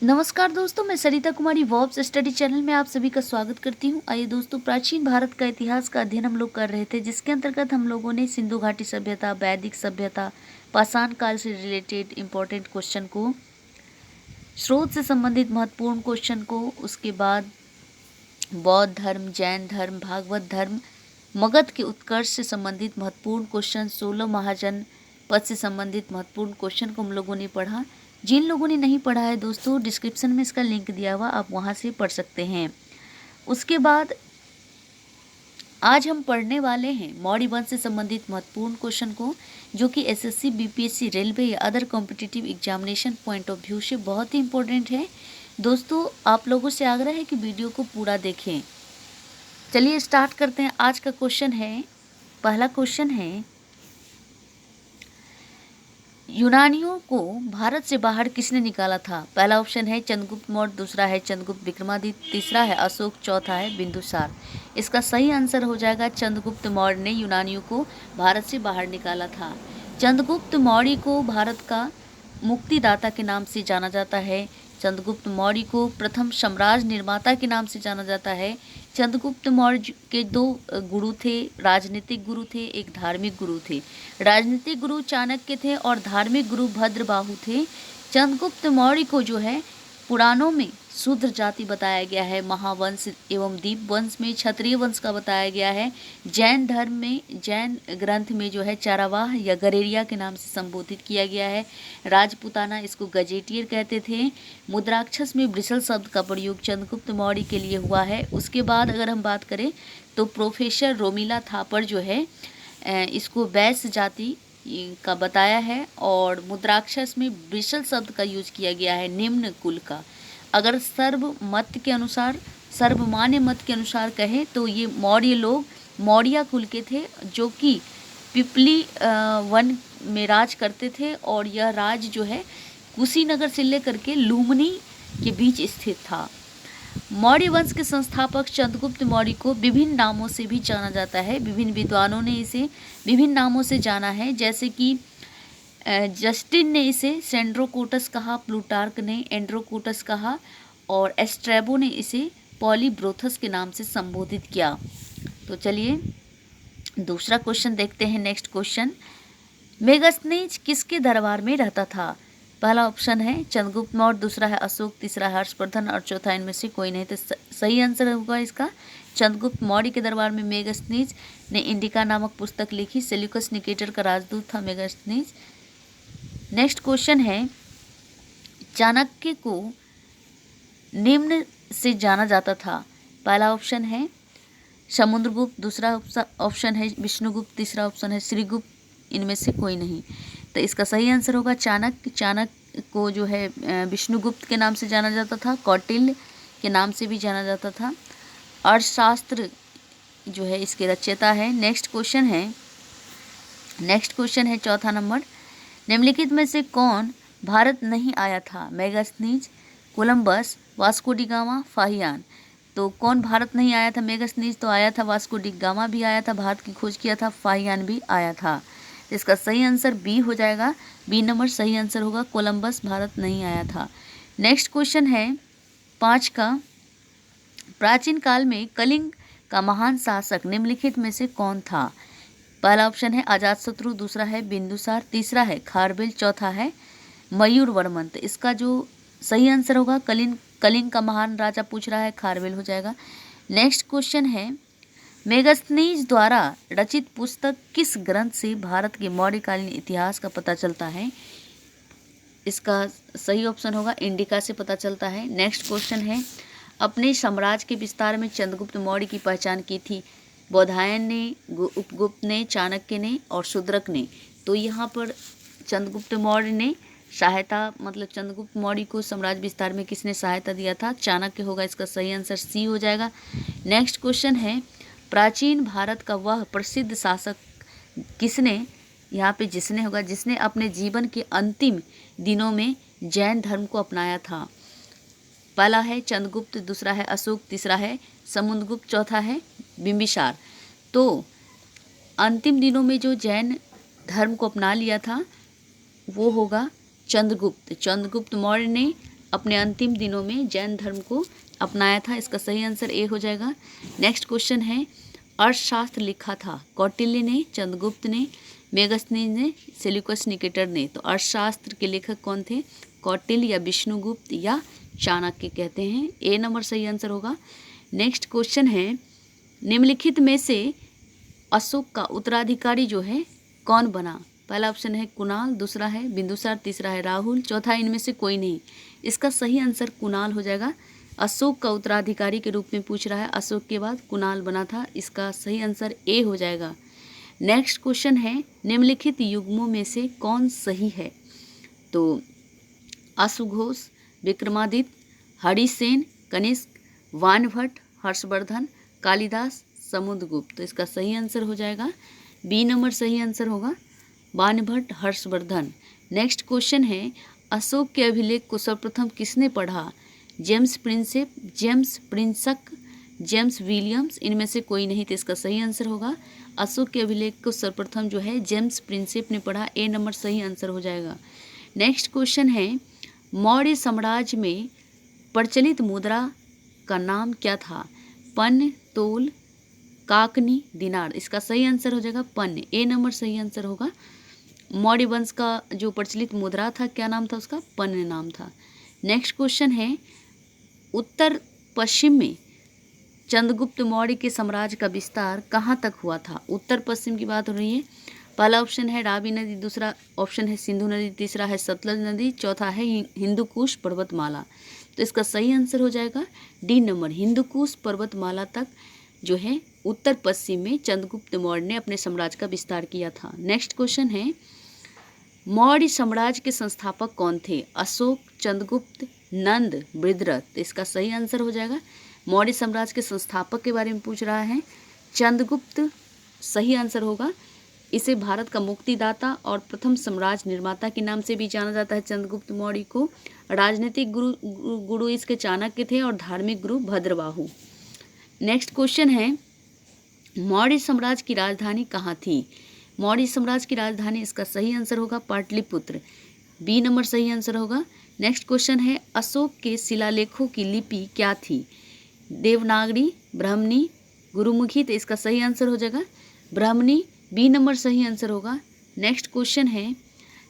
नमस्कार दोस्तों, मैं सरिता कुमारी वॉब्स स्टडी चैनल में आप सभी का स्वागत करती हूँ। आइए दोस्तों, प्राचीन भारत का इतिहास का अध्ययन हम लोग कर रहे थे, जिसके अंतर्गत हम लोगों ने सिंधु घाटी सभ्यता, वैदिक सभ्यता, पाषाण काल से रिलेटेड इम्पोर्टेंट क्वेश्चन को, स्रोत से संबंधित महत्वपूर्ण क्वेश्चन को, उसके बाद बौद्ध धर्म, जैन धर्म, भागवत धर्म, मगध के उत्कर्ष से संबंधित महत्वपूर्ण क्वेश्चन, 16 महाजन पद से संबंधित महत्वपूर्ण क्वेश्चन को हम लोगों ने पढ़ा। जिन लोगों ने नहीं पढ़ा है दोस्तों, डिस्क्रिप्शन में इसका लिंक दिया हुआ, आप वहाँ से पढ़ सकते हैं। उसके बाद आज हम पढ़ने वाले हैं मौर्य वंश से संबंधित महत्वपूर्ण क्वेश्चन को, जो कि एसएससी, बीपीएससी, रेलवे या other competitive examination point of view से बहुत ही इंपॉर्टेंट है। दोस्तों, आप लोगों से आग्रह है कि वीडियो को पूरा देखें। चलिए स्टार्ट करते हैं। आज का क्वेश्चन है, पहला क्वेश्चन है, यूनानियों को भारत से बाहर किसने निकाला था? पहला ऑप्शन है चंद्रगुप्त मौर्य, दूसरा है चंद्रगुप्त विक्रमादित्य, तीसरा है अशोक, चौथा है बिंदुसार। इसका सही आंसर हो जाएगा चंद्रगुप्त मौर्य ने यूनानियों को भारत से बाहर निकाला था। चंद्रगुप्त मौर्य को भारत का मुक्तिदाता के नाम से जाना जाता है। चंद्रगुप्त मौर्य को प्रथम साम्राज्य निर्माता के नाम से जाना जाता है। चंद्रगुप्त मौर्य के दो गुरु थे, राजनीतिक गुरु थे, एक धार्मिक गुरु थे। राजनीतिक गुरु चाणक्य थे और धार्मिक गुरु भद्रबाहु थे। चंद्रगुप्त मौर्य को जो है पुराणों में शूद्र जाति बताया गया है, महावंश एवं दीप वंश में क्षत्रिय वंश का बताया गया है। जैन धर्म में, जैन ग्रंथ में जो है चारावाह या गरेरिया के नाम से संबोधित किया गया है। राजपुताना, इसको गजेटियर कहते थे। मुद्राक्षस में वृषल शब्द का प्रयोग चंद्रगुप्त मौर्य के लिए हुआ है। उसके बाद अगर हम बात करें तो प्रोफेसर रोमिला थापर जो है इसको वैश्य जाति का बताया है, और मुद्राक्षस में वृषल शब्द का यूज किया गया है निम्न कुल का। अगर सर्वमान्य मत के अनुसार कहें तो ये मौर्य लोग मौर्य कुल के थे, जो कि पिपली वन में राज करते थे, और यह राज जो है कुशीनगर से लेकर के लुम्बिनी के बीच स्थित था। मौर्य वंश के संस्थापक चंद्रगुप्त मौर्य को विभिन्न नामों से भी जाना जाता है। विभिन्न विद्वानों ने इसे विभिन्न नामों से जाना है, जैसे कि जस्टिन ने इसे सेंड्रोकोटस कहा, प्लूटार्क ने एंड्रोकोटस कहा, और एस्ट्रेबो ने इसे पॉलीब्रोथस के नाम से संबोधित किया। तो चलिए दूसरा क्वेश्चन देखते हैं। नेक्स्ट क्वेश्चन, मेगस्थनीज किसके दरबार में रहता था? पहला ऑप्शन है चंद्रगुप्त मौर्य, दूसरा है अशोक, तीसरा है हर्षवर्धन और चौथा इनमें से कोई नहीं। तो सही आंसर होगा इसका चंद्रगुप्त मौर्य के दरबार में मेगस्थनीज ने इंडिका नामक पुस्तक लिखी। सेल्यूकस निकेटर का राजदूत था मेगस्थनीज। नेक्स्ट क्वेश्चन है, चाणक्य को निम्न से जाना जाता था। पहला ऑप्शन है समुद्रगुप्त, दूसरा ऑप्शन है विष्णुगुप्त, तीसरा ऑप्शन है श्रीगुप्त, इनमें से कोई नहीं। तो इसका सही आंसर होगा चाणक्य। चाणक्य को जो है विष्णुगुप्त के नाम से जाना जाता था, कौटिल्य के नाम से भी जाना जाता था। अर्थशास्त्र जो है इसके रचयिता है। नेक्स्ट क्वेश्चन है चौथा नंबर, निम्नलिखित में से कौन भारत नहीं आया था? Megasthenes, Columbus, Vasco D gamma, Fahien. तो कौन भारत नहीं आया था? मेगस्थनीज तो आया था, वास्को डी गामा भी आया था, भारत की खोज किया था, फाहियान भी आया था। इसका सही आंसर बी हो जाएगा। बी नंबर सही आंसर होगा, कोलंबस भारत नहीं आया था। नेक्स्ट क्वेश्चन है 5 का, प्राचीन काल में कलिंग का महान शासक निम्नलिखित में से कौन था? पहला ऑप्शन है अजातशत्रु, दूसरा है बिंदुसार, तीसरा है खारवेल, चौथा है मयूरवर्मन। तो इसका जो सही आंसर होगा, कलिंग का महान राजा पूछ रहा है, खारवेल हो जाएगा। नेक्स्ट क्वेश्चन है, मेगस्थनीज द्वारा रचित पुस्तक किस ग्रंथ से भारत के मौर्यकालीन इतिहास का पता चलता है? इसका सही ऑप्शन होगा इंडिका से पता चलता है। नेक्स्ट क्वेश्चन है, अपने साम्राज्य के विस्तार में चंद्रगुप्त मौर्य की पहचान की थी बौधायन ने, उपगुप्त ने, चाणक्य ने और शूद्रक ने। तो यहाँ पर चंद्रगुप्त मौर्य ने सहायता, मतलब चंद्रगुप्त मौर्य को साम्राज्य विस्तार में किसने सहायता दिया था? चाणक्य होगा। इसका सही आंसर सी हो जाएगा। नेक्स्ट क्वेश्चन है, प्राचीन भारत का वह प्रसिद्ध शासक किसने, यहाँ पे जिसने होगा, जिसने अपने जीवन के अंतिम दिनों में जैन धर्म को अपनाया था? पहला है चंद्रगुप्त, दूसरा है अशोक, तीसरा है समुद्रगुप्त, चौथा है बिंबिसार। तो अंतिम दिनों में जो जैन धर्म को अपना लिया था वो होगा चंद्रगुप्त। चंद्रगुप्त मौर्य ने अपने अंतिम दिनों में जैन धर्म को अपनाया था? इसका सही आंसर ए हो जाएगा। नेक्स्ट क्वेश्चन है, अर्थशास्त्र लिखा था कौटिल्य ने, चंद्रगुप्त ने, मेगस्थनीज ने, सेल्यूकस निकेटर ने? तो अर्थशास्त्र के लेखक कौन थे? कौटिल्य या विष्णुगुप्त या चाणक्य कहते हैं। ए नंबर सही आंसर होगा। नेक्स्ट क्वेश्चन है, निम्नलिखित में से अशोक का उत्तराधिकारी जो है कौन बना? पहला ऑप्शन है कुणाल, दूसरा है बिंदुसार, तीसरा है राहुल, चौथा इनमें से कोई नहीं। इसका सही आंसर कुणाल हो जाएगा। अशोक का उत्तराधिकारी के रूप में पूछ रहा है, अशोक के बाद कुणाल बना था। इसका सही आंसर ए हो जाएगा। नेक्स्ट क्वेश्चन है, निम्नलिखित युग्मों में से कौन सही है? तो अश्वघोष, विक्रमादित्य, हरिसेन, कनिष्क, वानभट्ट, हर्षवर्धन, कालिदास, समुद्रगुप्त? तो इसका सही आंसर हो जाएगा बी नंबर सही आंसर होगा, वानभट्ट, हर्षवर्धन। नेक्स्ट क्वेश्चन है, अशोक के अभिलेख को सर्वप्रथम किसने पढ़ा? जेम्स प्रिंसेप, जेम्स प्रिंसक, जेम्स विलियम्स? इनमें से कोई नहीं। तो इसका सही आंसर होगा, अशोक के अभिलेख को सर्वप्रथम जो है जेम्स प्रिंसेप ने पढ़ा। ए नंबर सही आंसर हो जाएगा। नेक्स्ट क्वेश्चन है, मौर्य साम्राज्य में प्रचलित मुद्रा का नाम क्या था? पन्न, तोल, काकनी, दिनार? इसका सही आंसर हो जाएगा पन्न। ए नंबर सही आंसर होगा। मौर्य वंश का जो प्रचलित मुद्रा था क्या नाम था उसका? पन्न नाम था। नेक्स्ट क्वेश्चन है, उत्तर पश्चिम में चंद्रगुप्त मौर्य के साम्राज्य का विस्तार कहाँ तक हुआ था? उत्तर पश्चिम की बात हो रही है। पहला ऑप्शन है रावी नदी, दूसरा ऑप्शन है सिंधु नदी, तीसरा है सतलज नदी, चौथा है हिंदुकुश पर्वतमाला। तो इसका सही आंसर हो जाएगा डी नंबर, हिंदुकुश पर्वतमाला तक जो है उत्तर पश्चिम में चंद्रगुप्त मौर्य ने अपने साम्राज्य का विस्तार किया था। नेक्स्ट क्वेश्चन है, मौर्य साम्राज्य के संस्थापक कौन थे? अशोक, चंद्रगुप्त, नंद, बृहद्रथ? इसका सही आंसर हो जाएगा, मौर्य साम्राज्य के संस्थापक के बारे में पूछ रहा है, चंद्रगुप्त सही आंसर होगा। इसे भारत का मुक्तिदाता और प्रथम साम्राज्य निर्माता के नाम से भी जाना जाता है। चंद्रगुप्त मौर्य को राजनीतिक गुरु इसके चाणक्य थे और धार्मिक गुरु भद्रबाहु। नेक्स्ट क्वेश्चन है, मौर्य साम्राज्य की राजधानी कहाँ थी? मौर्य साम्राज्य की राजधानी, इसका सही आंसर होगा पाटलिपुत्र। बी नंबर सही आंसर होगा। नेक्स्ट क्वेश्चन है, अशोक के शिलालेखों की लिपि क्या थी? देवनागरी, ब्राह्मणी, गुरुमुखी? तो इसका सही आंसर हो जाएगा ब्राह्मणी। बी नंबर सही आंसर होगा। नेक्स्ट क्वेश्चन है,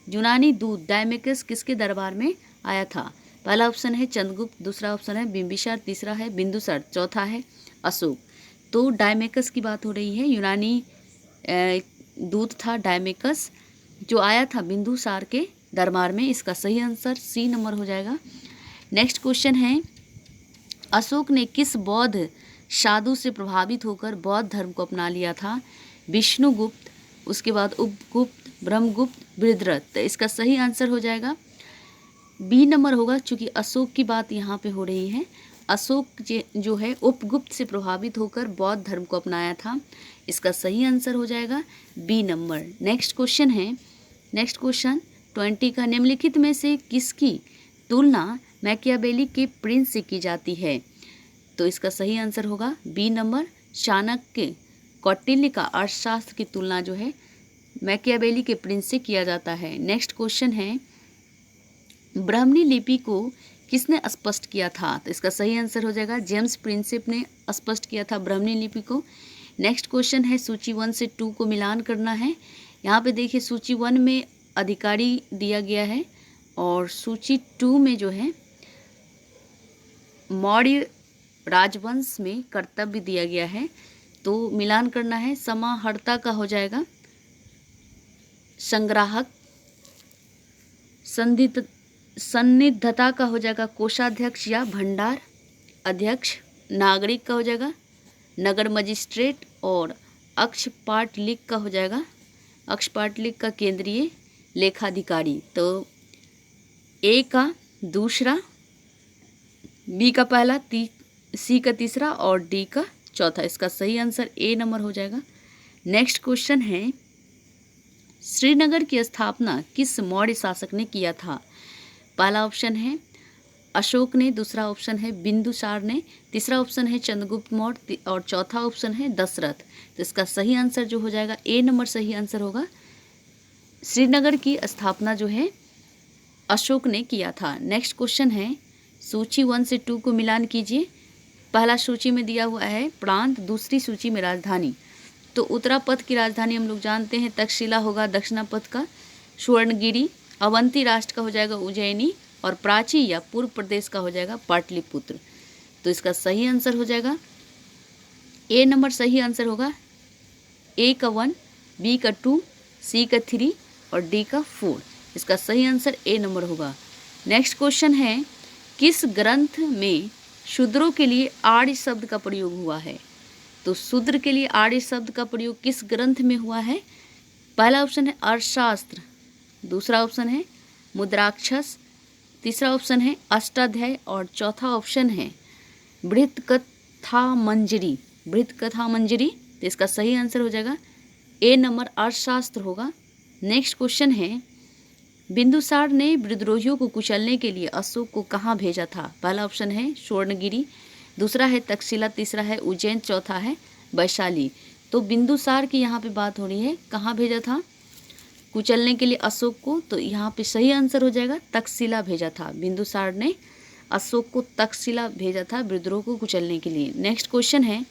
यूनानी दूत डायमेकस किसके दरबार में आया था? पहला ऑप्शन है चंद्रगुप्त, दूसरा ऑप्शन है बिंबिसार, तीसरा है बिंदुसार, चौथा है अशोक। तो डायमेकस की बात हो रही है। यूनानी दूत था डायमेकस जो आया था बिंदुसार के दरबार में। इसका सही आंसर सी नंबर हो जाएगा। नेक्स्ट क्वेश्चन है, अशोक ने किस बौद्ध साधु से प्रभावित होकर बौद्ध धर्म को अपना लिया था? विष्णुगुप्त, उसके बाद उपगुप्त, ब्रह्मगुप्त, बृहद्रथ? तो इसका सही आंसर हो जाएगा बी नंबर होगा, क्योंकि अशोक की बात यहाँ पे हो रही है। अशोक जो है उपगुप्त से प्रभावित होकर बौद्ध धर्म को अपनाया था। इसका सही आंसर हो जाएगा बी नंबर। नेक्स्ट क्वेश्चन है, नेक्स्ट क्वेश्चन 20 का, निम्नलिखित में से किसकी तुलना मैकियावेली के प्रिंस से की जाती है? तो इसका सही आंसर होगा बी नंबर, चाणक्य, कौटिल्य का अर्थशास्त्र की तुलना जो है मैकियावेली के प्रिंस से किया जाता है। नेक्स्ट क्वेश्चन है, ब्राह्मणी लिपि को किसने स्पष्ट किया था? तो इसका सही आंसर हो जाएगा जेम्स प्रिंसेप ने स्पष्ट किया था ब्राह्मणी लिपि को। नेक्स्ट क्वेश्चन है, सूची 1 से 2 को मिलान करना है। यहाँ पे देखिए सूची 1 में अधिकारी दिया गया है और सूची 2 में जो है मौर्य राजवंश में कर्तव्य दिया गया है। तो मिलान करना है। समाहर्ता का हो जाएगा संग्राहक, सन्निधता का हो जाएगा कोषाध्यक्ष या भंडार अध्यक्ष, नागरिक का हो जाएगा नगर मजिस्ट्रेट और अक्षपाटलिक का हो जाएगा अक्षपाटलिक का केंद्रीय लेखाधिकारी। तो ए का दूसरा, बी का पहला, सी का तीसरा और डी का चौथा। इसका सही आंसर ए नंबर हो जाएगा। नेक्स्ट क्वेश्चन है, श्रीनगर की स्थापना किस मौर्य शासक ने किया था? पहला ऑप्शन है अशोक ने, दूसरा ऑप्शन है बिंदुसार ने, तीसरा ऑप्शन है चंद्रगुप्त मौर्य और चौथा ऑप्शन है दशरथ। तो इसका सही आंसर जो हो जाएगा ए नंबर सही आंसर होगा। श्रीनगर की स्थापना जो है अशोक ने किया था। नेक्स्ट क्वेश्चन है, सूची 1 से 2 को मिलान कीजिए। पहला सूची में दिया हुआ है प्रांत, दूसरी सूची में राजधानी। तो उत्तरापथ की राजधानी हम लोग जानते हैं तक्षशिला होगा, दक्षिणापथ का स्वर्णगिरी, अवंती राष्ट्र का हो जाएगा उज्जैनी, और प्राची या पूर्व प्रदेश का हो जाएगा पाटलिपुत्र। तो इसका सही आंसर हो जाएगा ए नंबर सही आंसर होगा। ए का 1, बी का 2, सी का 3 और डी का 4। इसका सही आंसर ए नंबर होगा। नेक्स्ट क्वेश्चन है, किस ग्रंथ में शूद्रों के लिए आर्य शब्द का प्रयोग हुआ है? तो शूद्र के लिए आर्य शब्द का प्रयोग किस ग्रंथ में हुआ है? पहला ऑप्शन है अर्थशास्त्र, दूसरा ऑप्शन है मुद्राक्षस, तीसरा ऑप्शन है अष्टाध्यायी और चौथा ऑप्शन है बृहत्कथा मंजरी। बृहत्कथा मंजरी। तो इसका सही आंसर हो जाएगा ए नंबर अर्थशास्त्र होगा। नेक्स्ट क्वेश्चन है, बिंदुसार ने विद्रोहियों को कुचलने के लिए अशोक को कहाँ भेजा था? पहला ऑप्शन है स्वर्णगिरी, दूसरा है तक्षशिला, तीसरा है उज्जैन, चौथा है वैशाली। तो बिंदुसार की यहाँ पे बात हो रही है, कहाँ भेजा था कुचलने के लिए अशोक को? तो यहाँ पे सही आंसर हो जाएगा तक्षशिला भेजा था। बिंदुसार ने अशोक को तक्षशिला भेजा था विद्रोह को कुचलने के लिए। नेक्स्ट क्वेश्चन है,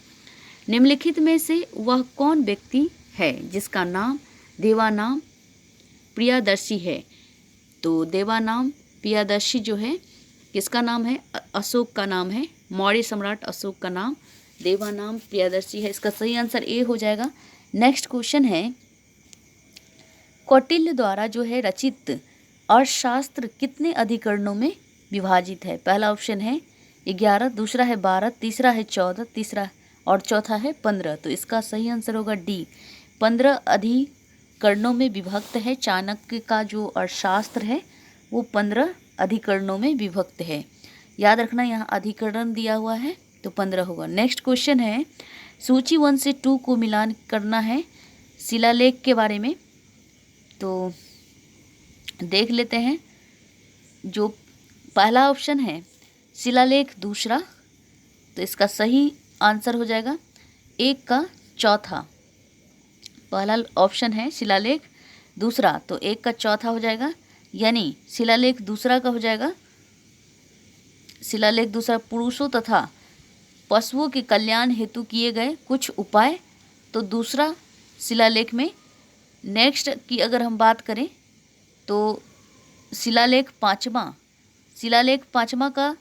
निम्नलिखित में से वह कौन व्यक्ति है जिसका नाम देवानाम प्रियदर्शी है? तो देवानाम प्रियदर्शी जो है किसका नाम है? अशोक का नाम है। मौर्य सम्राट अशोक का नाम देवानाम प्रियदर्शी है। इसका सही आंसर ए हो जाएगा। नेक्स्ट क्वेश्चन है, कौटिल्य द्वारा जो है रचित अर्थशास्त्र कितने अधिकरणों में विभाजित है? पहला ऑप्शन है 11, दूसरा है 12, तीसरा है 14, तीसरा और चौथा है 15। तो इसका सही आंसर होगा डी, 15 अधिकरणों में विभक्त है। चाणक्य का जो अर्थशास्त्र है वो 15 अधिकरणों में विभक्त है। याद रखना यहाँ अधिकरण दिया हुआ है तो 15 होगा। नेक्स्ट क्वेश्चन है, सूची 1 से 2 को मिलान करना है शिलालेख के बारे में। तो देख लेते हैं, जो पहला ऑप्शन है शिलालेख दूसरा, तो इसका सही आंसर हो जाएगा 1 का चौथा। पहला ऑप्शन है शिलालेख दूसरा, तो 1 का चौथा हो जाएगा, यानी शिलालेख दूसरा का हो जाएगा। शिलालेख दूसरा पुरुषों तथा पशुओं के कल्याण हेतु किए गए कुछ उपाय। तो दूसरा शिलालेख में। नेक्स्ट की अगर हम बात करें तो शिलालेख पाँचवा का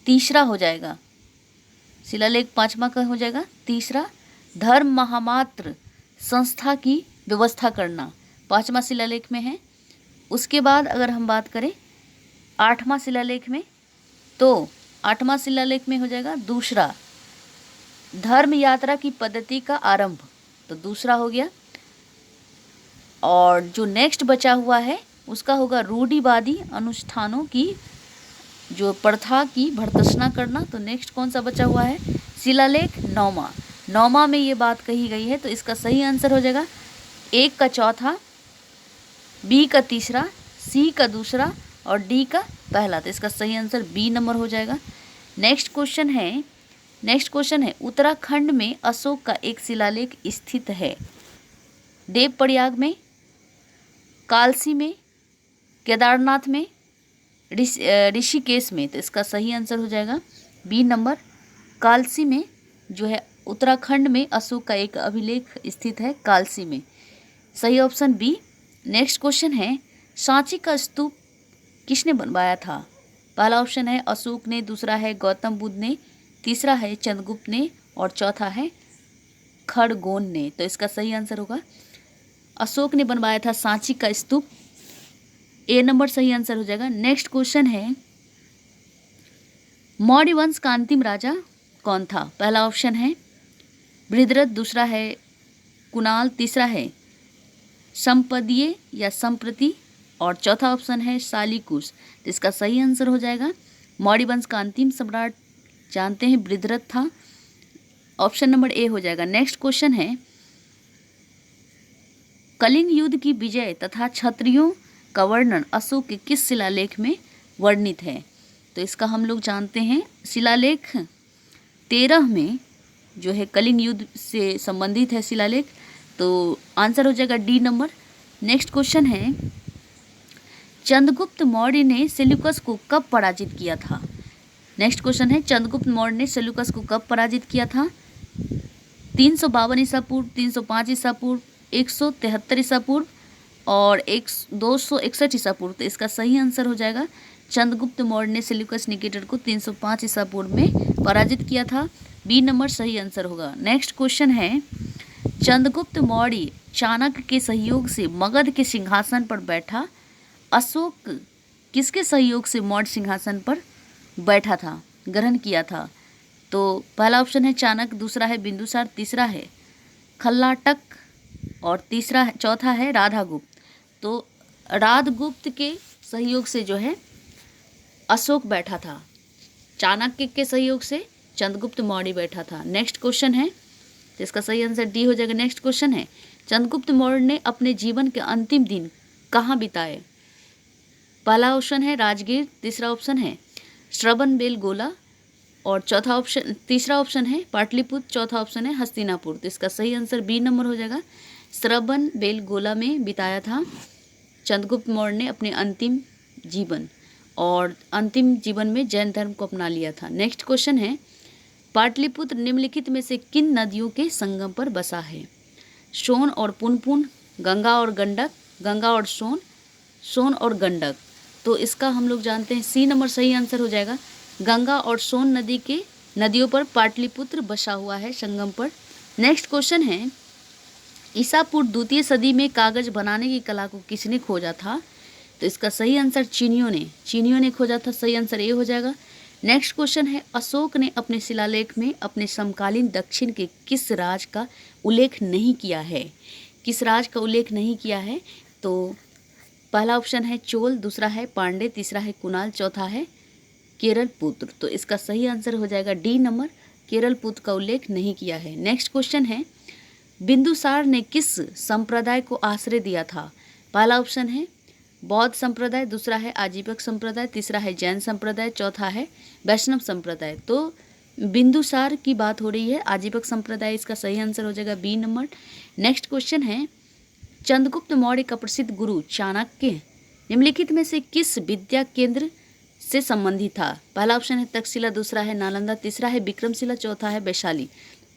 तीसरा हो जाएगा। शिलालेख 5वां का हो जाएगा तीसरा, धर्म महामात्र संस्था की व्यवस्था करना, 5वां शिलालेख में है। उसके बाद अगर हम बात करें 8वां शिलालेख में, तो 8वां शिलालेख में हो जाएगा दूसरा, धर्म यात्रा की पद्धति का आरंभ, तो दूसरा हो गया। और जो नेक्स्ट बचा हुआ है उसका होगा रूढ़िवादी अनुष्ठानों की जो प्रथा की भर्त्सना करना। तो नेक्स्ट कौन सा बचा हुआ है? शिलालेख 9वां में ये बात कही गई है। तो इसका सही आंसर हो जाएगा 1 का चौथा, बी का तीसरा, सी का दूसरा और डी का पहला। तो इसका सही आंसर बी नंबर हो जाएगा। नेक्स्ट क्वेश्चन है उत्तराखंड में अशोक का एक शिलालेख स्थित है। देवप्रयाग में, कालसी में, केदारनाथ में, ऋषिकेश में। तो इसका सही आंसर हो जाएगा बी नंबर, कालसी में जो है उत्तराखंड में अशोक का एक अभिलेख स्थित है, कालसी में। सही ऑप्शन बी। नेक्स्ट क्वेश्चन है, सांची का स्तूप किसने बनवाया था? पहला ऑप्शन है अशोक ने, दूसरा है गौतम बुद्ध ने, तीसरा है चंद्रगुप्त ने और चौथा है खरगोन ने। तो इसका सही आंसर होगा अशोक ने बनवाया था सांची का स्तूप, ए नंबर सही आंसर हो जाएगा। नेक्स्ट क्वेश्चन है, मौर्य वंश का अंतिम राजा कौन था? पहला ऑप्शन है बृहद्रथ, दूसरा है कुणाल, तीसरा है संपदीय या संप्रति और चौथा ऑप्शन है शालिकुश। तो इसका सही आंसर हो जाएगा मौर्य वंश का अंतिम सम्राट जानते हैं बृहद्रथ था, ऑप्शन नंबर ए हो जाएगा। नेक्स्ट क्वेश्चन है, कलिंग युद्ध की विजय तथा क्षत्रियों का वर्णन अशोक के किस शिलालेख में वर्णित है? तो इसका हम लोग जानते हैं शिलालेख 13 में जो है कलिंग युद्ध से संबंधित है शिलालेख। तो आंसर हो जाएगा डी नंबर। नेक्स्ट क्वेश्चन है, चंद्रगुप्त मौर्य ने सेल्यूकस को कब पराजित किया था? नेक्स्ट क्वेश्चन है, चंद्रगुप्त मौर्य ने सेल्यूकस को कब पराजित किया था? 352 ईसा पूर्व, 305 ईसा पूर्व, 173 ईसा पूर्व और 261 ईसा पूर्व। तो इसका सही आंसर हो जाएगा चंद्रगुप्त मौर्य ने सेल्यूकस निकेटर को 305 ईसा पूर्व में पराजित किया था। बी नंबर सही आंसर होगा। नेक्स्ट क्वेश्चन है, चंद्रगुप्त मौर्य चाणक्य के सहयोग से मगध के सिंहासन पर बैठा। अशोक किसके सहयोग से मौर्य सिंहासन पर बैठा था, ग्रहण किया था? तो पहला ऑप्शन है चाणक्य, दूसरा है बिंदुसार, तीसरा है खल्लाटक और चौथा है राधागुप्त। तो राधगुप्त के सहयोग से जो है अशोक बैठा था, चाणक्य के सहयोग से चंद्रगुप्त मौर्य बैठा था। नेक्स्ट क्वेश्चन है, तो इसका सही आंसर डी हो जाएगा। नेक्स्ट क्वेश्चन है, चंद्रगुप्त मौर्य ने अपने जीवन के अंतिम दिन कहाँ बिताए? पहला ऑप्शन है राजगीर, तीसरा ऑप्शन है श्रवणबेलगोला और तीसरा ऑप्शन है पाटलिपुत्र, चौथा ऑप्शन है हस्तिनापुर। तो इसका सही आंसर बी नंबर हो जाएगा, श्रवणबेलगोला में बिताया था चंद्रगुप्त मौर्य ने अपने अंतिम जीवन, और अंतिम जीवन में जैन धर्म को अपना लिया था। नेक्स्ट क्वेश्चन है, पाटलिपुत्र निम्नलिखित में से किन नदियों के संगम पर बसा है? सोन और पुनपुन, गंगा और गंडक, गंगा और सोन, सोन और गंडक। तो इसका हम लोग जानते हैं सी नंबर सही आंसर हो जाएगा। गंगा और सोन नदियों पर पाटलिपुत्र बसा हुआ है संगम पर। नेक्स्ट क्वेश्चन है, ईसा पूर्व द्वितीय सदी में कागज बनाने की कला को किसने खोजा था? तो इसका सही आंसर चीनियों ने खोजा था, सही आंसर ए हो जाएगा। नेक्स्ट क्वेश्चन है, अशोक ने अपने शिलालेख में अपने समकालीन दक्षिण के किस राज का उल्लेख नहीं किया है? किस राज का उल्लेख नहीं किया है? तो पहला ऑप्शन है चोल, दूसरा है पांडे, तीसरा है कुणाल, चौथा है केरल पुत्र। तो इसका सही आंसर हो जाएगा डी नंबर, केरल पुत्र का उल्लेख नहीं किया है। नेक्स्ट क्वेश्चन है, बिंदुसार ने किस संप्रदाय को आश्रय दिया था? पहला ऑप्शन है बौद्ध संप्रदाय, दूसरा है आजीवक संप्रदाय, तीसरा है जैन संप्रदाय, चौथा है वैष्णव संप्रदाय। तो बिंदुसार की बात हो रही है, आजीवक संप्रदाय इसका सही आंसर हो जाएगा बी नंबर। नेक्स्ट क्वेश्चन है, चंद्रगुप्त मौर्य का प्रसिद्ध गुरु चाणक्य निम्नलिखित में से किस विद्या केंद्र से संबंधित था? पहला ऑप्शन है तक्षशिला, दूसरा है नालंदा, तीसरा है विक्रमशिला, चौथा है वैशाली।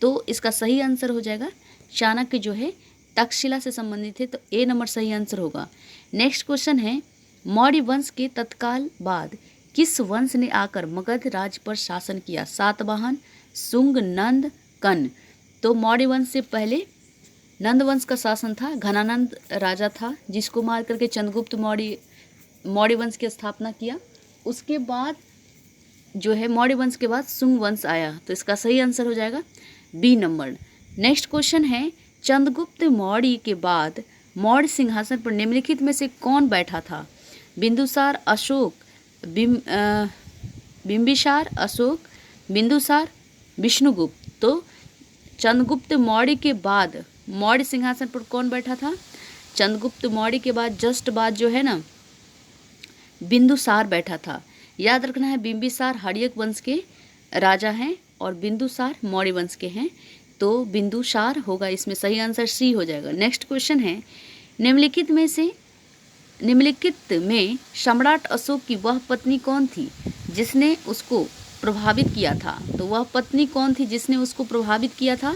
तो इसका सही आंसर हो जाएगा चाणक्य जो है तक्षशिला से संबंधित है, तो ए नंबर सही आंसर होगा। नेक्स्ट क्वेश्चन है, मौर्य वंश के तत्काल बाद किस वंश ने आकर मगध राज्य पर शासन किया? सातवाहन, शुंग, नंद, कर्ण। तो मौर्य वंश से पहले नंद वंश का शासन था, घनानंद राजा था जिसको मार करके चंद्रगुप्त मौर्य वंश की स्थापना किया। उसके बाद जो है मौर्य वंश के बाद शुंग वंश आया, तो इसका सही आंसर हो जाएगा बी नंबर। नेक्स्ट क्वेश्चन है, चंद्रगुप्त मौर्य के बाद मौर्य सिंहासन पर निम्नलिखित में से कौन बैठा था? बिंदुसार, अशोक, बिंबिसार, अशोक, बिंदुसार, विष्णुगुप्त। तो चंद्रगुप्त मौर्य के बाद मौर्य सिंहासन पर कौन बैठा था? चंद्रगुप्त मौर्य के बाद जस्ट बाद जो है ना बिंदुसार बैठा था। याद रखना है बिंबिसार हर्यक वंश के राजा हैं और बिंदुसार मौर्य वंश के हैं, तो बिंदुसार होगा इसमें सही आंसर सी हो जाएगा। नेक्स्ट क्वेश्चन है, निम्नलिखित में सम्राट अशोक की वह पत्नी कौन थी जिसने उसको प्रभावित किया था? तो वह पत्नी कौन थी जिसने उसको प्रभावित किया था?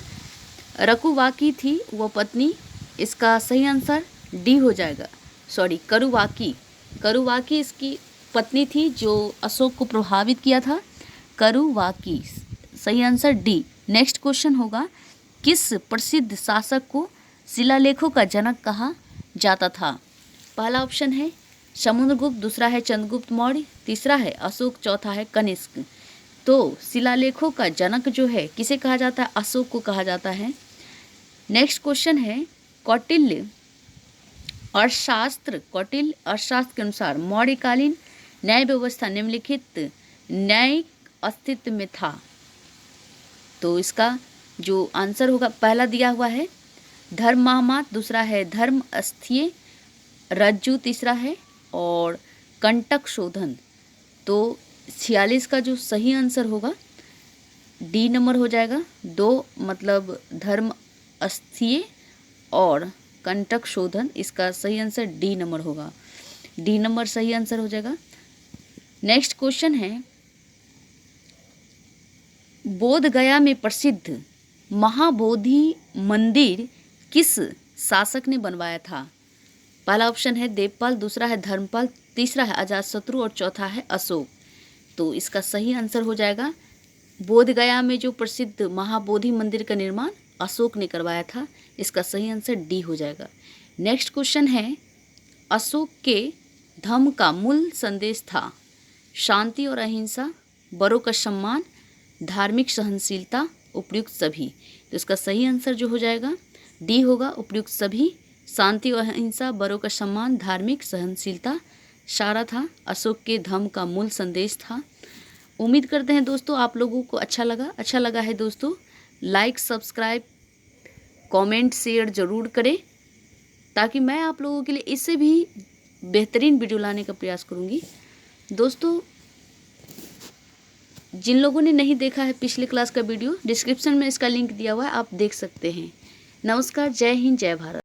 रकुवाकी थी वह पत्नी, इसका सही आंसर डी हो जाएगा। करुवाकी इसकी पत्नी थी जो अशोक को प्रभावित किया था, करुवाकी, सही आंसर डी। नेक्स्ट क्वेश्चन होगा, किस प्रसिद्ध शासक को शिलालेखों का जनक कहा जाता था? पहला ऑप्शन है समुद्रगुप्त, दूसरा है चंद्रगुप्त मौर्य, तीसरा है अशोक, चौथा है कनिष्क। तो शिलालेखों का जनक जो है किसे कहा जाता है? अशोक को कहा जाता है। नेक्स्ट क्वेश्चन है, कौटिल्य अर्थशास्त्र के अनुसार मौर्यकालीन न्याय व्यवस्था निम्नलिखित न्यायिक अस्तित्व में था। तो इसका जो आंसर होगा पहला दिया हुआ है धर्म महामात, दूसरा है धर्म अस्थिय रज्जु, तीसरा है और कंटक शोधन। तो 46 का जो सही आंसर होगा डी नंबर हो जाएगा। दो मतलब धर्म अस्थिय और कंटक शोधन, इसका सही आंसर डी नंबर होगा। डी नंबर सही आंसर हो जाएगा। नेक्स्ट क्वेश्चन है, बोध गया में प्रसिद्ध महाबोधि मंदिर किस शासक ने बनवाया था? पहला ऑप्शन है देवपाल, दूसरा है धर्मपाल, तीसरा है अजातशत्रु और चौथा है अशोक। तो इसका सही आंसर हो जाएगा, बोध गया में जो प्रसिद्ध महाबोधि मंदिर का निर्माण अशोक ने करवाया था। इसका सही आंसर डी हो जाएगा। नेक्स्ट क्वेश्चन है, अशोक के धम्म का मूल संदेश था शांति और अहिंसा, बड़ों का सम्मान, धार्मिक सहनशीलता, उपयुक्त सभी। तो इसका सही आंसर जो हो जाएगा डी होगा, उपयुक्त सभी। शांति और अहिंसा, बड़ों का सम्मान, धार्मिक सहनशीलता सारा था, अशोक के धम्म का मूल संदेश था। उम्मीद करते हैं दोस्तों आप लोगों को अच्छा लगा है दोस्तों। लाइक, सब्सक्राइब, कमेंट, शेयर ज़रूर करें ताकि मैं आप लोगों के लिए इससे भी बेहतरीन वीडियो लाने का प्रयास करूँगी। दोस्तों जिन लोगों ने नहीं देखा है पिछले क्लास का वीडियो, डिस्क्रिप्शन में इसका लिंक दिया हुआ है, आप देख सकते हैं। नमस्कार, जय हिंद, जय भारत।